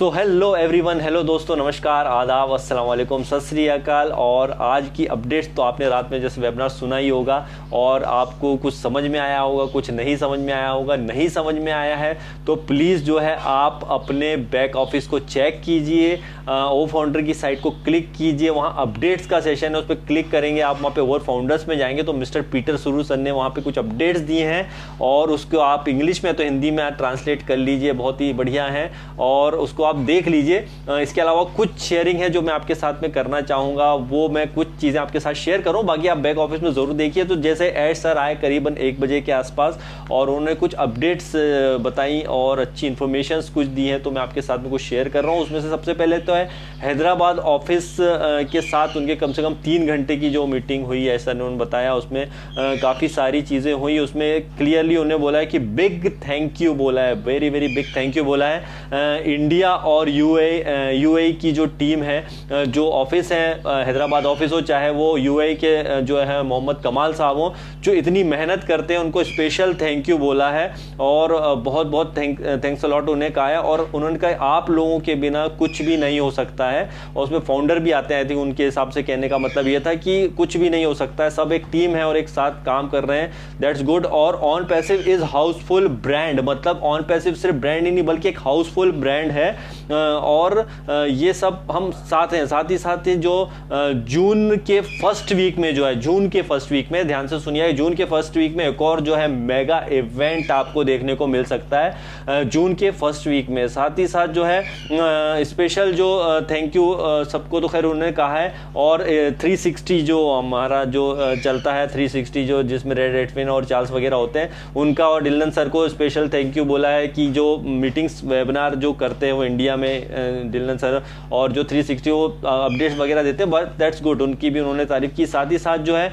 So hello everyone, hello दोस्तों, नमस्कार, आदाब, अस्सलाम वालेकुम, सत श्री अकाल। और आज की अपडेट्स तो आपने रात में जैसे वेबिनार सुना ही होगा और आपको कुछ समझ में आया होगा, कुछ नहीं समझ में आया होगा। नहीं समझ में आया है तो प्लीज़ जो है आप अपने बैक ऑफिस को चेक कीजिए, ओ फाउंडर की साइट को क्लिक कीजिए, वहाँ अपडेट्स का सेशन है, उस पर क्लिक करेंगे आप, वहाँ पे ओवर फाउंडर्स में जाएंगे तो मिस्टर पीटर सुरू सर ने वहाँ पे कुछ अपडेट्स दिए हैं और उसको आप इंग्लिश में तो हिंदी में ट्रांसलेट कर लीजिए, बहुत ही बढ़िया है और उसको आप देख लीजिए। इसके अलावा कुछ शेयरिंग है जो मैं आपके साथ में करना चाहूँगा, वो मैं कुछ चीज़ें आपके साथ शेयर करूँ, बाकी आप बैक ऑफिस में ज़रूर देखिए। तो जैसे एड सर आए करीबन 1 बजे के आसपास और उन्होंने कुछ अपडेट्स बताई और अच्छी इन्फॉर्मेशंस कुछ दी हैं, तो मैं आपके साथ में कुछ शेयर कर रहा हूँ। उसमें से सबसे पहले तो है हैदराबाद ऑफिस के साथ उनके कम से कम 3 घंटे की जो मीटिंग हुई है, ऐसा उन्होंने बताया। उसमें काफ़ी सारी चीज़ें हुई, उसमें क्लियरली उन्होंने बोला है कि बिग थैंक यू बोला है, very very big thank you बोला है इंडिया और यूएई की जो टीम है, जो ऑफिस है, हैदराबाद ऑफिस हो चाहे वो यूएई के जो है मोहम्मद कमाल साहब हो, जो इतनी मेहनत करते हैं, उनको स्पेशल थैंक यू बोला है और बहुत बहुत थैंक्स अ लॉट उन्हें कहा है। और उन्होंने कहा आप लोगों के बिना कुछ भी नहीं हो सकता है और उसमें फाउंडर भी आते हैं। आई थिंक उनके हिसाब से कहने का मतलब ये था कि कुछ भी नहीं हो सकता है, सब एक टीम है और एक साथ काम कर रहे हैं, दैट्स गुड। और on passive is Housefull brand, मतलब ऑन पैसिव सिर्फ ब्रांड ही नहीं बल्कि एक हाउसफुल ब्रांड है और ये सब हम साथ हैं। साथ ही साथ जो जून के फर्स्ट वीक में जो है, जून के फर्स्ट वीक में ध्यान से सुनिए, जून के फर्स्ट वीक में एक और जो है मेगा इवेंट आपको देखने को मिल सकता है जून के फर्स्ट वीक में। साथ ही साथ जो है स्पेशल जो थैंक यू सबको तो खैर उन्होंने कहा है और 360 जो हमारा जो चलता है 360 जो जिसमें रेड रेडफिन और चार्ल्स वगैरह होते हैं, उनका और डिलन सर को स्पेशल थैंक यू बोला है कि जो मीटिंग्स वेबिनार जो करते हैं वो इंडिया में डिलन सर और जो 360 वो अपडेट्स वगैरह देते हैं, बट दैट्स गुड, उनकी भी उन्होंने तारीफ की। साथ ही साथ जो है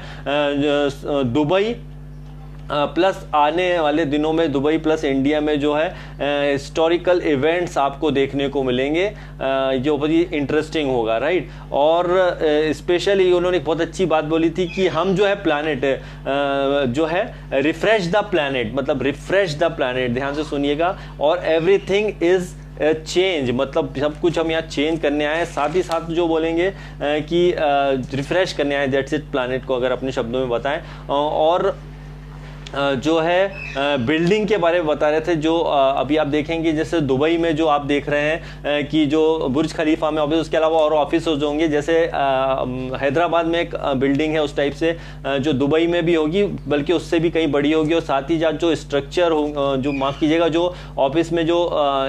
दुबई प्लस आने वाले दिनों में दुबई प्लस इंडिया में जो है हिस्टोरिकल इवेंट्स आपको देखने को मिलेंगे जो बहुत ही इंटरेस्टिंग होगा, राइट। और स्पेशली उन्होंने बहुत अच्छी बात बोली थी कि हम जो है प्लैनेट जो है रिफ्रेश द प्लैनेट, मतलब रिफ्रेश द प्लैनेट, ध्यान से सुनिएगा, और एवरीथिंग इज चेंज, मतलब सब कुछ हम यहाँ चेंज करने आए हैं। साथ ही साथ जो बोलेंगे कि रिफ्रेश करने आए, दैट्स इट प्लैनेट को अगर अपने शब्दों में बताएं। और जो है बिल्डिंग के बारे में बता रहे थे, जो अभी आप देखेंगे जैसे दुबई में जो आप देख रहे हैं कि जो बुर्ज खलीफा में ऑफिस, उसके अलावा और ऑफिस होंगे, जैसे हैदराबाद में एक बिल्डिंग है उस टाइप से जो दुबई में भी होगी, बल्कि उससे भी कहीं बड़ी होगी। और साथ ही साथ जो स्ट्रक्चर हो, जो माफ़ कीजिएगा, जो ऑफिस में जो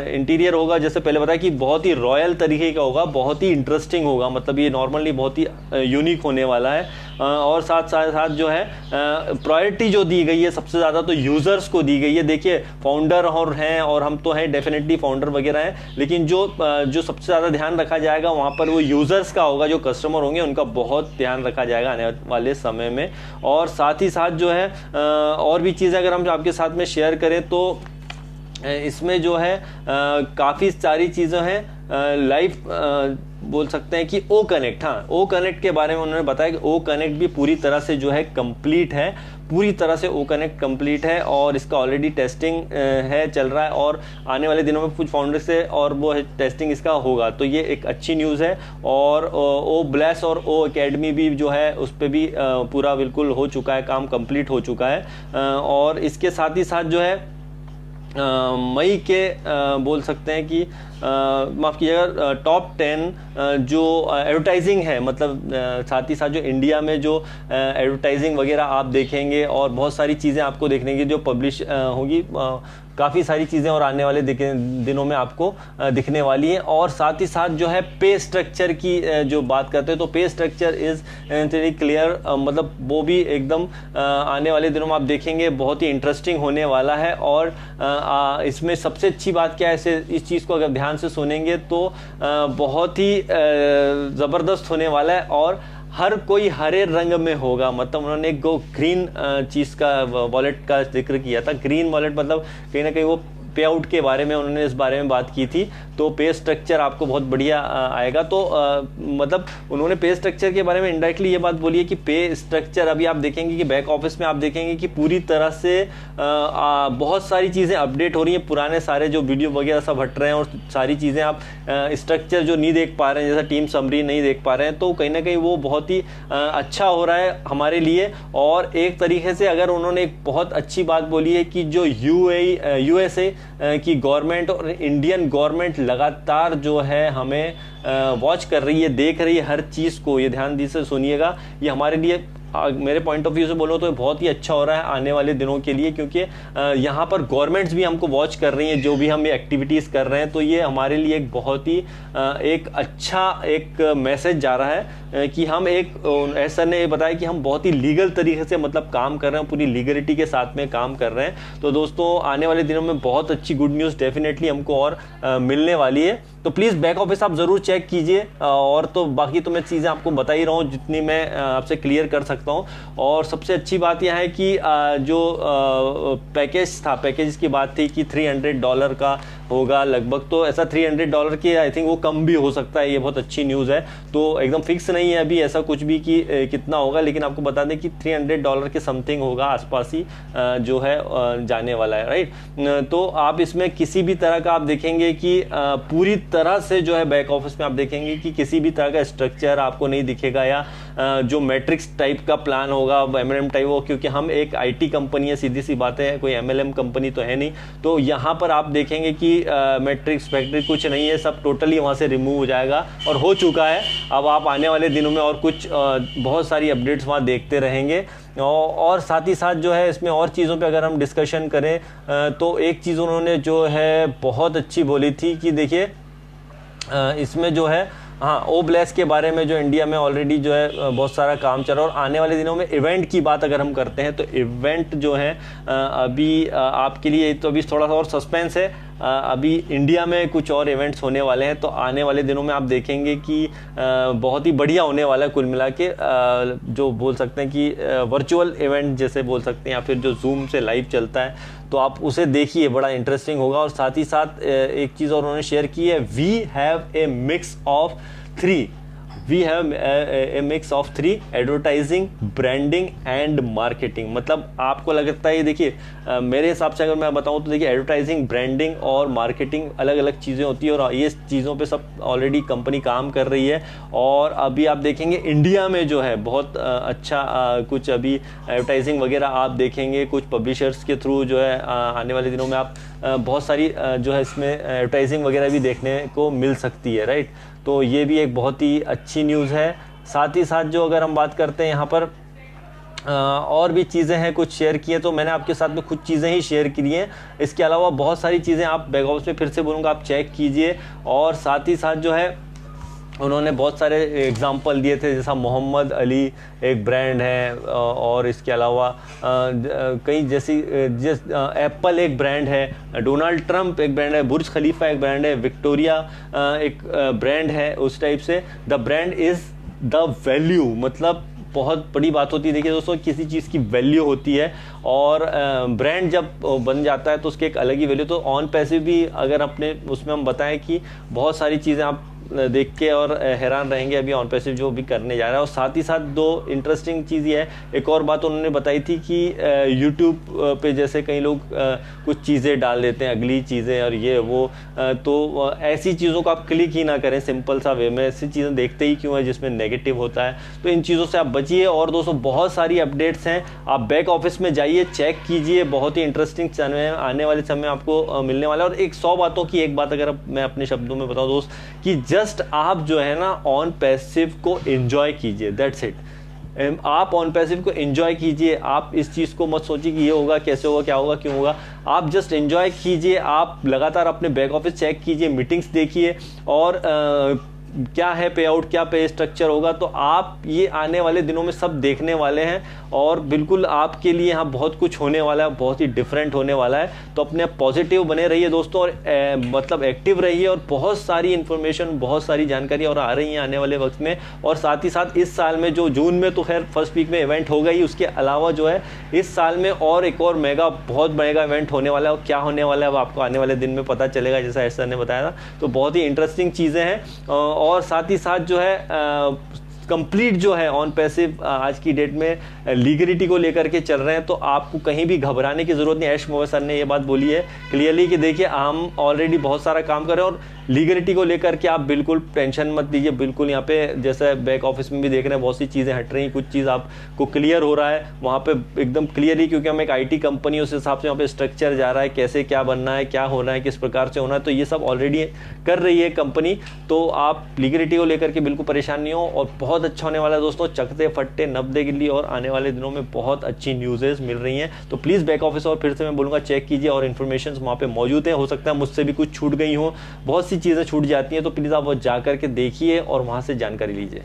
इंटीरियर होगा, जैसे पहले बताया कि बहुत ही रॉयल तरीके का होगा, बहुत ही इंटरेस्टिंग होगा, मतलब ये नॉर्मली बहुत ही यूनिक होने वाला है। और साथ साथ जो है प्रायोरिटी जो दी गई है सबसे ज़्यादा तो यूज़र्स को दी गई है। देखिए फाउंडर और हैं और हम तो हैं, डेफिनेटली फाउंडर वगैरह हैं, लेकिन जो सबसे ज़्यादा ध्यान रखा जाएगा वहाँ पर वो यूज़र्स का होगा, जो कस्टमर होंगे उनका बहुत ध्यान रखा जाएगा आने वाले समय में। और साथ ही साथ जो है और भी चीज़ें अगर हम आपके साथ में शेयर करें तो इसमें जो है काफ़ी सारी चीज़ें हैं। लाइफ बोल सकते हैं कि ओ कनेक्ट, हाँ ओ कनेक्ट के बारे में उन्होंने बताया कि ओ कनेक्ट भी पूरी तरह से जो है कंप्लीट है, पूरी तरह से ओ कनेक्ट कंप्लीट है और इसका ऑलरेडी टेस्टिंग है, चल रहा है और आने वाले दिनों में कुछ फाउंडर से और वो टेस्टिंग इसका होगा, तो ये एक अच्छी न्यूज़ है। और ओ ब्लेस और ओ एकेडमी भी जो है उस पर भी पूरा बिल्कुल हो चुका है, काम कंप्लीट हो चुका है। और इसके साथ ही साथ जो है मई के बोल सकते हैं कि माफ़ कीजिएगा टॉप 10 जो एडवर्टाइजिंग है, मतलब साथ ही साथ जो इंडिया में जो एडवर्टाइजिंग वगैरह आप देखेंगे और बहुत सारी चीज़ें आपको देखने की जो पब्लिश होगी, काफ़ी सारी चीज़ें और आने वाले दिनों में आपको दिखने वाली हैं। और साथ ही साथ जो है पे स्ट्रक्चर की जो बात करते हैं तो पे स्ट्रक्चर इज़ वेरी क्लियर, मतलब वो भी एकदम आने वाले दिनों में आप देखेंगे बहुत ही इंटरेस्टिंग होने वाला है। और इसमें सबसे अच्छी बात क्या है, इस चीज़ को अगर ध्यान से सुनेंगे तो बहुत ही ज़बरदस्त होने वाला है और हर कोई हरे रंग में होगा, मतलब उन्होंने एक ग्रीन चीज़ का वॉलेट का जिक्र किया था। ग्रीन वॉलेट मतलब कहीं ना कहीं वो पे आउट के बारे में उन्होंने इस बारे में बात की थी, तो पे स्ट्रक्चर आपको बहुत बढ़िया आएगा। तो मतलब उन्होंने पे स्ट्रक्चर के बारे में इनडायरेक्टली ये बात बोली है कि पे स्ट्रक्चर अभी आप देखेंगे कि बैक ऑफिस में आप देखेंगे कि पूरी तरह से बहुत सारी चीज़ें अपडेट हो रही हैं, पुराने सारे जो वीडियो वगैरह सब हट रहे हैं और सारी चीज़ें आप स्ट्रक्चर जो नहीं देख पा रहे हैं, जैसा टीम समरी नहीं देख पा रहे हैं, तो कहीं ना कहीं वो बहुत ही अच्छा हो रहा है हमारे लिए। और एक तरीके से अगर उन्होंने एक बहुत अच्छी बात बोली है कि जो यूएसए की गवर्नमेंट और इंडियन गवर्नमेंट लगातार जो है हमें वॉच कर रही है, देख रही है हर चीज़ को, ये ध्यान से सुनिएगा, ये हमारे लिए मेरे पॉइंट ऑफ व्यू से बोलो तो बहुत ही अच्छा हो रहा है आने वाले दिनों के लिए, क्योंकि यहाँ पर गवर्नमेंट्स भी हमको वॉच कर रही हैं जो भी हम ये एक्टिविटीज़ कर रहे हैं। तो ये हमारे लिए एक बहुत ही एक अच्छा एक मैसेज जा रहा है कि हम एक, सर ने बताया कि हम बहुत ही लीगल तरीके से मतलब काम कर रहे हैं, पूरी लीगलिटी के साथ में काम कर रहे हैं। तो दोस्तों आने वाले दिनों में बहुत अच्छी गुड न्यूज़ डेफिनेटली हमको और मिलने वाली है। तो प्लीज़ बैक ऑफिस आप ज़रूर चेक कीजिए, और तो बाकी तो मैं चीज़ें आपको बता ही रहा हूँ जितनी मैं आपसे क्लियर कर सकता हूँ। और सबसे अच्छी बात यह है कि जो पैकेज था, पैकेज की बात थी कि $300 का होगा लगभग, तो ऐसा $300 की आई थिंक वो कम भी हो सकता है, ये बहुत अच्छी न्यूज़ है। तो एकदम फिक्स नहीं है अभी ऐसा कुछ भी कि कितना होगा, लेकिन आपको बता दें कि $300 के समथिंग होगा आसपास ही जो है जाने वाला है, राइट। तो आप इसमें किसी भी तरह का आप देखेंगे कि पूरी तरह से जो है बैक ऑफिस में आप देखेंगे कि किसी भी तरह का स्ट्रक्चर आपको नहीं दिखेगा, या जो मैट्रिक्स टाइप का प्लान होगा, एमएलएम टाइप हो, क्योंकि हम एक आईटी कंपनी है, सीधी सी बात है, कोई एमएलएम कंपनी तो है नहीं। तो यहाँ पर आप देखेंगे कि मैट्रिक्स फैक्ट्री कुछ नहीं है, सब टोटली वहाँ से रिमूव हो जाएगा और हो चुका है। अब आप आने वाले दिनों में और कुछ बहुत सारी अपडेट्स वहाँ देखते रहेंगे। और साथ ही साथ जो है इसमें और चीज़ों पे अगर हम डिस्कशन करें तो एक चीज़ उन्होंने जो है बहुत अच्छी बोली थी कि देखिए इसमें जो है, हाँ, ओब्लेस के बारे में जो इंडिया में ऑलरेडी जो है बहुत सारा काम चल रहा है। और आने वाले दिनों में इवेंट की बात अगर हम करते हैं तो इवेंट जो है अभी आपके लिए तो अभी थोड़ा सा और सस्पेंस है, अभी इंडिया में कुछ और इवेंट्स होने वाले हैं। तो आने वाले दिनों में आप देखेंगे कि बहुत ही बढ़िया होने वाला है कुल मिला के, जो बोल सकते हैं कि वर्चुअल इवेंट जैसे बोल सकते हैं, या फिर जो जूम से लाइव चलता है, तो आप उसे देखिए, बड़ा इंटरेस्टिंग होगा। और साथ ही साथ एक चीज़ और उन्होंने शेयर की है, we have a mix of 3, we have a mix of 3 advertising, branding and marketing. मतलब आपको लगता है, देखिए मेरे हिसाब से अगर मैं बताऊं तो देखिए एडवर्टाइजिंग, ब्रांडिंग और मार्केटिंग अलग अलग चीज़ें होती है, और ये चीज़ों पे सब ऑलरेडी कंपनी काम कर रही है। और अभी आप देखेंगे इंडिया में जो है बहुत अच्छा कुछ अभी एडवर्टाइजिंग वगैरह आप देखेंगे, कुछ पब्लिशर्स के थ्रू जो है आने वाले दिनों में आप बहुत सारी जो है इसमें एडवर्टाइजिंग वगैरह भी देखने को मिल सकती है, राइट। तो ये भी एक बहुत ही अच्छी न्यूज़ है। साथ ही साथ जो अगर हम बात करते हैं यहाँ पर और भी चीज़ें हैं कुछ शेयर किए, तो मैंने आपके साथ में कुछ चीज़ें ही शेयर की हैं। इसके अलावा बहुत सारी चीज़ें आप बैक ऑफिस में फिर से बोलूँगा आप चेक कीजिए। और साथ ही साथ जो है उन्होंने बहुत सारे एग्जाम्पल दिए थे, जैसा मोहम्मद अली एक ब्रांड है, और इसके अलावा कई जैसी एप्पल एक ब्रांड है, डोनाल्ड ट्रंप एक ब्रांड है, बुर्ज खलीफा एक ब्रांड है, विक्टोरिया एक ब्रांड है, उस टाइप से। The brand is the value, मतलब बहुत बड़ी बात होती है। देखिए दोस्तों, किसी चीज़ की वैल्यू होती है, और ब्रांड जब बन जाता है तो उसकी एक अलग ही वैल्यू। तो ऑन पैसिव भी अगर अपने उसमें हम बताएं कि बहुत सारी चीज़ें आप देख के और हैरान रहेंगे अभी ऑन पैसिव जो भी करने जा रहा है। और साथ ही साथ दो इंटरेस्टिंग चीज़ ये है, एक और बात उन्होंने बताई थी कि यूट्यूब पे जैसे कई लोग कुछ चीज़ें डाल देते हैं, अगली चीज़ें और ये वो, तो ऐसी चीज़ों को आप क्लिक ही ना करें सिंपल सा वे में। ऐसी चीज़ें देखते ही क्यों है जिसमें नेगेटिव होता है, तो इन चीज़ों से आप बचिए। और दोस्तों बहुत सारी अपडेट्स हैं, आप बैक ऑफिस में जाइए, चेक कीजिए, बहुत ही इंटरेस्टिंग समय आने वाले समय आपको मिलने वाला है। और एक 100 बातों की एक बात अगर मैं अपने शब्दों में बताऊँ दोस्त, कि जस्ट आप जो है ना ऑन पैसिव को एंजॉय कीजिए, दैट्स इट। आप ऑन पैसिव को एंजॉय कीजिए, आप इस चीज़ को मत सोचिए कि ये होगा, कैसे होगा, क्या होगा, क्यों होगा। आप जस्ट एंजॉय कीजिए, आप लगातार अपने बैक ऑफिस चेक कीजिए, मीटिंग्स देखिए, और क्या है पे आउट, क्या पे स्ट्रक्चर होगा, तो आप ये आने वाले दिनों में सब देखने वाले हैं और बिल्कुल आपके लिए यहाँ बहुत कुछ होने वाला है, बहुत ही डिफरेंट होने वाला है। तो अपने आप पॉजिटिव बने रहिए दोस्तों और मतलब एक्टिव रहिए, और बहुत सारी इंफॉर्मेशन, बहुत सारी जानकारी और आ रही है आने वाले वक्त में। और साथ ही साथ इस साल में जो जून में तो खैर फर्स्ट वीक में इवेंट होगा ही, उसके अलावा जो है इस साल में और एक और बहुत मेगा इवेंट होने वाला है, और क्या होने वाला है वो आपको आने वाले दिन में पता चलेगा, जैसा एस सर ने बताया था। तो बहुत ही इंटरेस्टिंग चीज़ें हैं, और साथ ही साथ जो है कंप्लीट जो है ऑन पैसिव आज की डेट में लीगलिटी को लेकर के चल रहे हैं। तो आपको कहीं भी घबराने की जरूरत नहीं। ऐश मोहम्मद सर ने ये बात बोली है क्लियरली कि देखिए हम ऑलरेडी बहुत सारा काम कर रहे हैं, और लीगलिटी को लेकर के आप बिल्कुल टेंशन मत लीजिए। बिल्कुल यहाँ पे जैसे बैक ऑफिस में भी देख रहे हैं बहुत सी चीज़ें हट रही हैं, कुछ चीज़ आपको क्लियर हो रहा है वहाँ पे एकदम क्लियरली, क्योंकि हम एक IT कंपनी, उस हिसाब से वहाँ पे स्ट्रक्चर जा रहा है, कैसे क्या बनना है, क्या होना है, किस प्रकार से होना है, तो ये सब ऑलरेडी कर रही है कंपनी। तो आप लीगलिटी को लेकर के बिल्कुल परेशान नहीं हो, और बहुत अच्छा होने वाला है दोस्तों, चकते फट्टे 90 के लिए, और आने वाले दिनों में बहुत अच्छी न्यूज़ेस मिल रही हैं। तो प्लीज़ बैक ऑफिस और फिर से मैं बोलूँगा चेक कीजिए, और इन्फॉर्मेशन वहाँ पे मौजूद है। हो सकता है मुझसे भी कुछ छूट गई हो, बहुत सी चीज़ें छूट जाती हैं, तो प्लीज़ आप वो जा करके देखिए और वहाँ से जानकारी लीजिए।